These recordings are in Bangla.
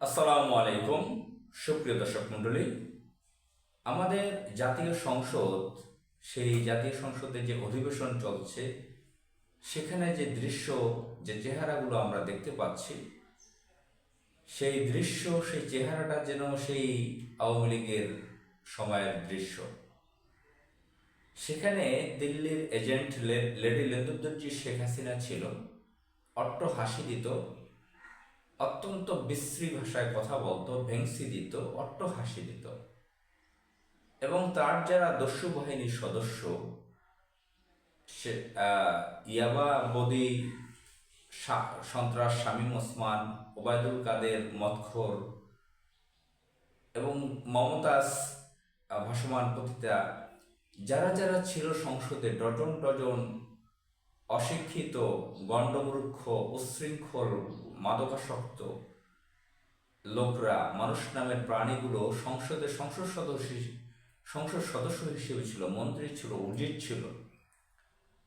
আসসালামু আলাইকুম। সুপ্রিয় দর্শক মণ্ডলী, আমাদের জাতীয় সংসদ, সেই জাতীয় সংসদে যে অধিবেশন চলছে সেখানে যে দৃশ্য, যে চেহারাগুলো আমরা দেখতে পাচ্ছি, সেই দৃশ্য, সেই চেহারাটা যেন সেই আওয়ামী লীগের সময়ের দৃশ্য। সেখানে দিল্লির এজেন্ট লেডি লেদুদ্দর্জি শেখ হাসিনা ছিল। অট্ট হাসি দিত, অত্যন্ত বিশ্রী ভাষায় কথা বলতো, ভেংসি দিত, অট্ট হাসি দিত। এবং তার যারা দস্যু বাহিনীর সদস্য, সে ইয়াবা বদি, সন্ত্রাস শামীম ওসমান, ওবায়দুল কাদের মদখোর এবং মমতাজ ভাসমান পতিতা, যারা যারা ছিল সংসদে, ডজন ডজন অশিক্ষিত, গণ্ডমূর্খ, উচ্ছৃঙ্খল, মাদকাসক্ত লোকরা, মানুষ নামের প্রাণীগুলো সংসদ সদস্য হিসেবে ছিল, মন্ত্রী ছিল, উজির ছিল।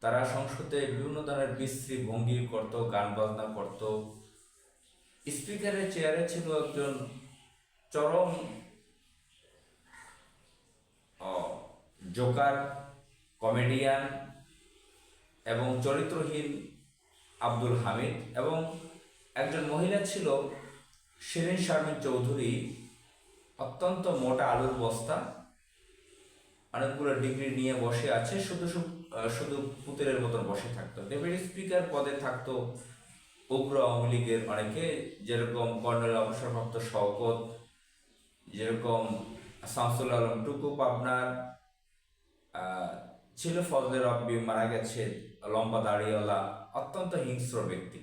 তারা সংসদে বিভিন্ন ধরনের বিশ্রী ভঙ্গি করত, গান বাজনা করত। স্পিকারের চেয়ারে ছিল একজন চরম জোকার, কমেডিয়ান এবং চরিত্রহীন আব্দুল হামিদ, এবং একজন মহিলা ছিল শিরিন শারমিন চৌধুরী, অত্যন্ত মোটা আলুর বস্তা, অনেকগুলো ডিগ্রি নিয়ে বসে আছে, শুধু শুধু পুতুলের মতন বসে থাকতো। ডেপুটি স্পিকার পদে থাকতো উগ্র আওয়ামী লীগের অনেকে, যেরকম কর্নেল অবসরপ্রাপ্ত শওকত, যেরকম শামসুল আলম টুকু পাবনার, ছিল ফজলে রব্বি, মারা গেছে, লম্বা দাড়িওয়ালা, অত্যন্ত হিংস্র ব্যক্তি।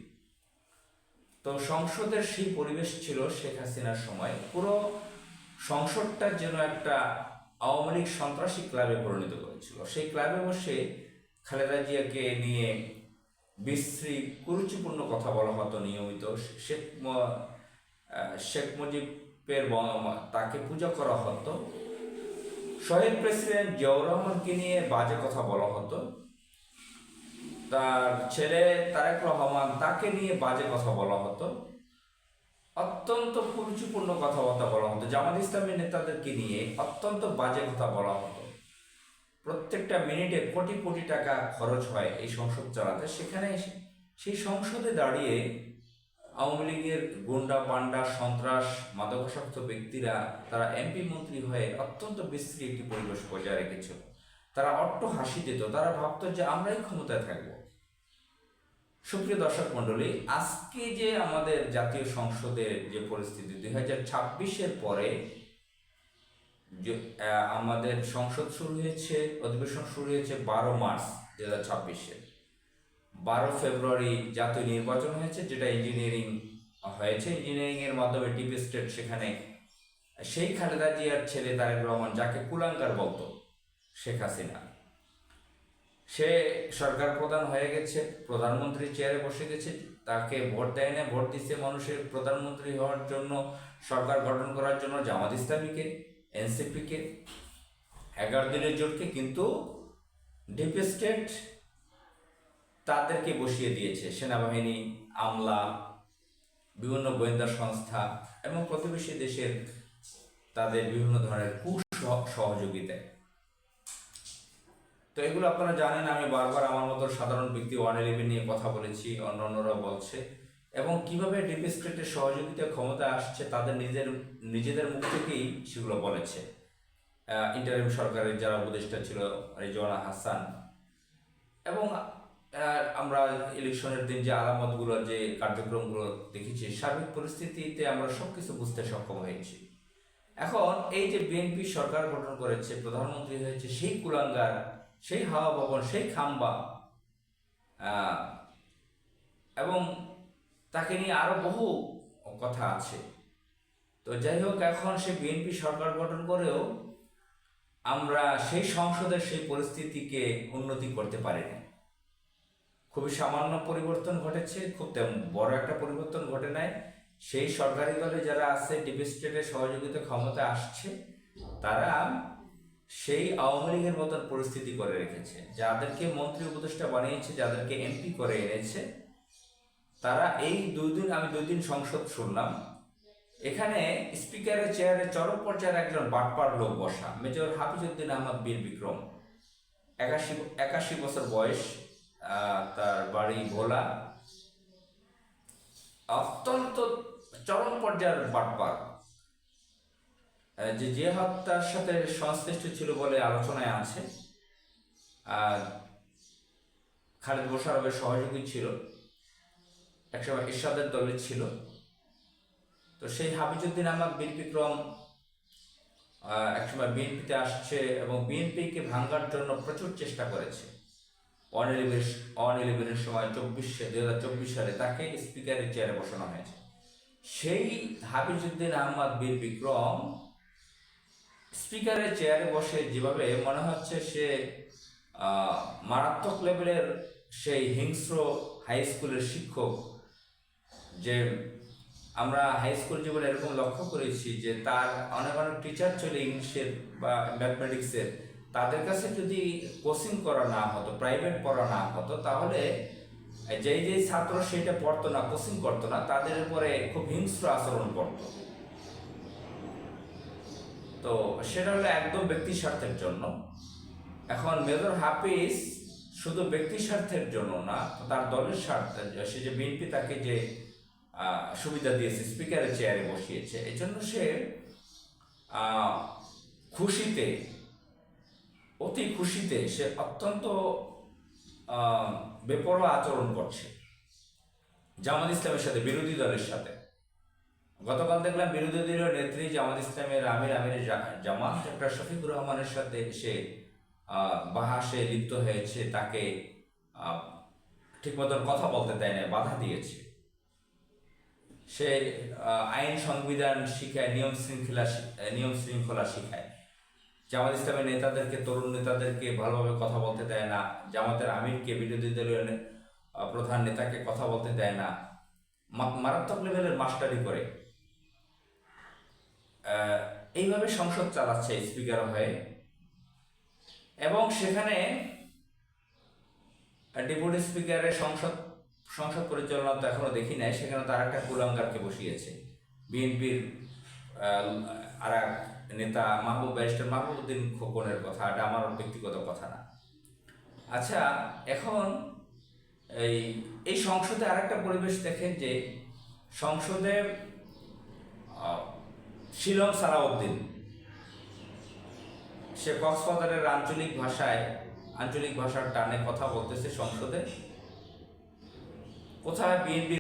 তো সংসদের সেই পরিবেশ ছিল শেখ হাসিনার সময়। পুরো সংসদটা যেন একটা আওয়ামী লীগ সন্ত্রাসী ক্লাবে পরিণত করেছিল। সেই ক্লাবে বসে খালেদা জিয়াকে নিয়ে বিশ্রী কুরুচিপূর্ণ কথা বলা হতো নিয়মিত। শেখ মুজিবের তাকে পূজা করা হতো। শহীদ প্রেসিডেন্ট জিয়াউর রহমানকে নিয়ে বাজে কথা বলা হতো। তার ছেলে তারেক রহমান, তাকে নিয়ে বাজে কথা বলা হতো। অত্যন্ত কুরুচিপূর্ণ কথাবার্তা বলা হতো। জামাত ইসলামী নেতাদেরকে নিয়ে অত্যন্ত বাজে কথা বলা হতো। প্রত্যেকটা মিনিটে কোটি কোটি টাকা খরচ হয় এই সংসদ চালাতে। সেখানে সেই সংসদে দাঁড়িয়ে আওয়ামী লীগের গুন্ডা পান্ডা, সন্ত্রাস, মাদকাসক্ত ব্যক্তিরা, তারা এমপি মন্ত্রী হয়ে অত্যন্ত বিশ্রী একটি পরিবেশ বজায় রেখেছিল। তারা অট্ট হাসি দিত, তারা ভাবতো যে আমরাই ক্ষমতায় থাকবো। সুপ্রিয় দর্শক মণ্ডলী, আজকে যে আমাদের জাতীয় সংসদের যে পরিস্থিতি, 2026-এর পরে আমাদের সংসদ শুরু হয়েছে, অধিবেশন শুরু হয়েছে 12 মার্চ 2026-এ। 12 ফেব্রুয়ারি জাতীয় নির্বাচন হয়েছে, যেটা ইঞ্জিনিয়ারিং হয়েছে। ইঞ্জিনিয়ারিংয়ের মাধ্যমে ডিপ স্টেট, সেখানে সেই খালেদা জিয়ার ছেলে তারেক রহমান, যাকে কুলাঙ্গার বলতো শেখ হাসিনা, সে সরকার প্রধান হয়ে গেছে, প্রধানমন্ত্রী চেয়ারে বসে গেছে। তাকে ভোট দেয় না, ভোট দিচ্ছে মানুষের প্রধানমন্ত্রী হওয়ার জন্য, সরকার গঠন করার জন্য জামাত ইসলামীকে, এনসিপিকে, 11 দিনের জোটকে। কিন্তু ডিপ স্টেট তাদেরকে বসিয়ে দিয়েছে, সেনাবাহিনী, আমলা, বিভিন্ন গোয়েন্দা সংস্থা এবং প্রতিবেশী দেশের তাদের বিভিন্ন ধরনের সহযোগিতায়। তো এগুলো আপনারা জানেন। আমি বারবার আমার মতো সাধারণ ব্যক্তি 111 নিয়ে কথা বলেছি, অন্যান্যরা বলছে, এবং কিভাবে ডিপ স্টেটের সহযোগিতা ক্ষমতা আসছে তাদের নিজেদের মুখ থেকেই সেগুলো বলেছে। ইন্টারিম সরকারের যারা উপদেষ্টা ছিল, রেজওয়ানা হাসান, এবং আমরা ইলেকশনের দিন যে আলামতগুলো, যে কার্যক্রমগুলো দেখেছি, সার্বিক পরিস্থিতিতে আমরা সবকিছু বুঝতে সক্ষম হয়েছি। এখন এই যে বিএনপি সরকার গঠন করেছে, প্রধানমন্ত্রী হয়েছে সেই কুলাঙ্গার, সেই হাওয়া ভবন, সেই খাম্বা, এবং তাকে নিয়ে আরো বহু কথা আছে। তো যাই হোক, এখন সে বিএনপি সরকার গঠন করেও আমরা সেই সংসদের সেই পরিস্থিতিকে উন্নতি করতে পারিনি। খুবই সামান্য পরিবর্তন ঘটেছে, খুব বড় একটা পরিবর্তন ঘটে নাই। সেই সরকারি দলে যারা আছে, ডিপ স্টেটের সহযোগিতা ক্ষমতা আসছে, তারা সেই আওয়ামী লীগের মতন পরিস্থিতি করে রেখেছে। যাদেরকে মন্ত্রী উপদেষ্টা বানিয়েছে, যাদেরকে এমপি করে এনেছে, তারা এই আমি 2 দিন সংসদ শুনলাম, এখানে স্পিকারের চেয়ারে চরম পর্যায়ের একজন বাটপার লোক বসা, মেজর হাফিজউদ্দিন আহমদ বীর বিক্রম। 81 বছর বয়স, তার বাড়ি ভোলা। অত্যন্ত চরম পর্যায়ের বাটপার, যে হত্যার সাথে সংশ্লিষ্ট ছিল বলে আলোচনায় আছে। খালিদ মোশাররফের সহযোগী ছিল, একসময় এরশাদের দলে ছিল। তো সেই হাফিজউদ্দিন আহমদ বীর বিক্রম একসময় বিএনপিতে আসছে এবং বিএনপিকে ভাঙার জন্য প্রচুর চেষ্টা করেছে। 111-এর সময় 2024 সালে তাকে স্পিকারের চেয়ারে বসানো হয়েছে। সেই হাফিজউদ্দিন আহমদ বীর বিক্রম স্পিকারের চেয়ারে বসে যেভাবে মনে হচ্ছে সে মারাত্মক লেভেলের সেই হিংস্র হাই স্কুলের শিক্ষক, যে আমরা হাই স্কুল জীবনে এরকম লক্ষ্য করেছি যে তার অনেক অনেক টিচার ছিল ইংলিশের বা ম্যাথমেটিক্সের, তাদের কাছে যদি কোচিং করা না হতো, প্রাইভেট পড়া না হতো, তাহলে যেই ছাত্র সেটা পড়তো না, কোচিং করতো না, তাদের উপরে খুব হিংস্র আচরণ করতো। তো সেটা হলো একদম ব্যক্তি স্বার্থের জন্য। এখন মেজর হাফিজ শুধু ব্যক্তি স্বার্থের জন্য না, তার দলের স্বার্থে, সে যে বিএনপি তাকে যে সুবিধা দিয়েছে, স্পিকারের চেয়ারে বসিয়েছে, এই জন্য সে খুশিতে, অতি খুশিতে সে অত্যন্ত বেপরোয়া আচরণ করছে জামাত ইসলামের সাথে, বিরোধী দলের সাথে। গতকাল দেখলাম বিরোধী দলীয় নেত্রী জামাত ইসলামের আমির জামাত ডক্টর শফিকুর রহমানের সাথে সে বাহাসে লিপ্ত হয়েছে, তাকে ঠিক মতন কথা বলতে দেয় না, বাধা দিয়েছে। সে আইন সংবিধান শিখায়, নিয়ম শৃঙ্খলা শিখায়। জামাত ইসলামের নেতাদেরকে, তরুণ নেতাদেরকে ভালোভাবে কথা বলতে দেয় না, জামাতের আমিরকে, বিরোধী দলীয় প্রধান নেতাকে কথা বলতে দেয় না, মারাত্মক লেভেলের মাস্টারি করে। এইভাবে সংসদ চালাচ্ছে স্পিকার হয়ে। এবং সেখানে ডেপুটি স্পিকারের সংসদ পরিচালনা তো এখনো দেখি নাই, সেখানে তার একটা কুলাঙ্গারকে বসিয়েছে, বিএনপির আর এক নেতা ব্যারিস্টার মাহবুবউদ্দিন খোকনের কথা, এটা আমার ব্যক্তিগত কথা না। আচ্ছা, এখন এই সংসদে আরেকটা পরিবেশ দেখেন যে সংসদে শিলং সালাউদ্দিন, সে কক্সবাজারের আঞ্চলিক ভাষার টানে কথা বলতেছে সংসদে। কোথায় বিএনপি